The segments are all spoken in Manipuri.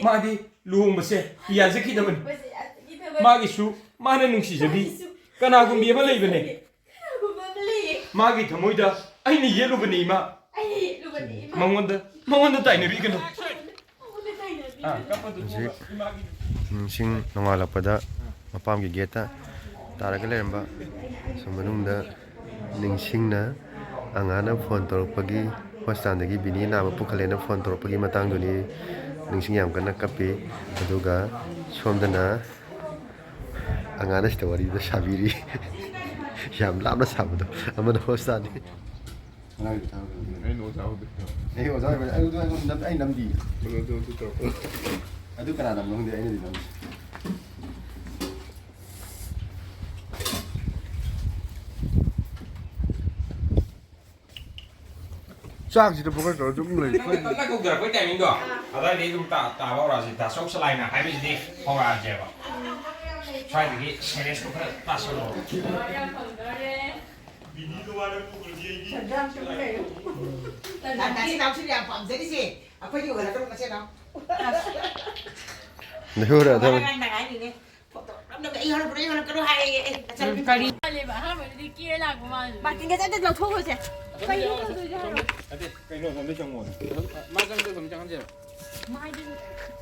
मादी लुहोंग बसे याजे की दमन मागी सु माने नुंसी जबी कनागुंबी अमा लेबने मागी थमोइदा आइने येलुबनी मा मंगोंदा ताइनरी कनो सिंग नोंगालपदा मपामगी गेटा तारगा लेरंबा सुमनुंगदा निंगसिंगना आंगाना फोन तौरपगी हॉस्पिटल बिनी नाम पुखलेना फोन तौरपगी मतंगदुनी निंगसिंग याम कना कपी अदुगा सोमदना आंगाना स्टोरी द साबिरी याम लाबना साबदो अमन हॉस्पिटल ए ओजा आई नमदी अदु कना नमदे आई नदी ꯆꯥꯛꯁꯤꯗ ꯐꯣꯀꯁ ꯇꯧꯔ ꯆꯨꯝ ꯂꯩ ꯅꯪ ꯀꯧꯗꯔꯛꯄꯩ ꯇꯥꯏꯃꯤꯡꯗꯣ ꯑꯗꯨꯋꯥꯏꯗꯒꯤ ꯑꯗꯨꯝ ꯇꯥꯕ ꯍꯧꯔꯛꯑꯁꯤ ꯗꯥꯁꯣꯛ ꯁꯂꯥꯏꯅ ꯍꯥꯏꯕꯁꯤꯗꯤ ꯍꯧꯔꯛꯑꯁꯦꯕ ꯁ꯭ꯋꯥꯏꯗꯒꯤ ꯁꯦꯔꯦꯁꯇꯣ ꯈꯔ ꯇꯥꯁꯜꯂꯣ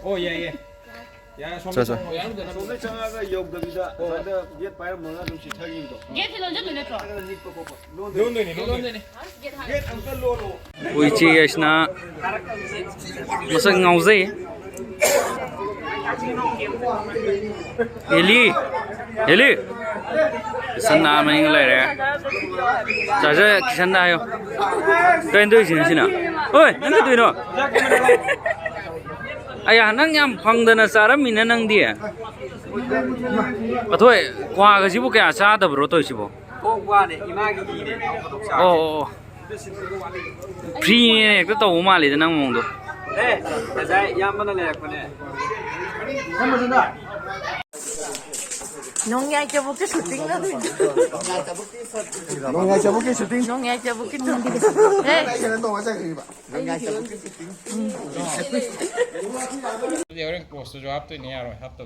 오 예예. 야, 자. 손을 정하가 욕답니다. 근데 옛 바이러 뭐가 좀 시타기도. Get it on the neck. 론데니. 옛 안kal로. Uichi yasna masa ngauzai Eli sanna maning lai re jaja kisan da yo kain doi sin sina oi nang ka doi no aya nang yam phangdana charamina nang di athoi kwa ga jibu kya cha da bro toi sibo kwa ne imagi gi ne oh free ne ka to ma le nang mong do dai yamana le ko ne 농야 저복게 슈팅 나도. 농야 저렇게 슈팅. 농야 저복게 좀. 네. 걔는 또 와서 그리 봐. 농야 저렇게 슈팅. ये और एक पोस्ट जो आप तो नहीं आ रहा है आप तो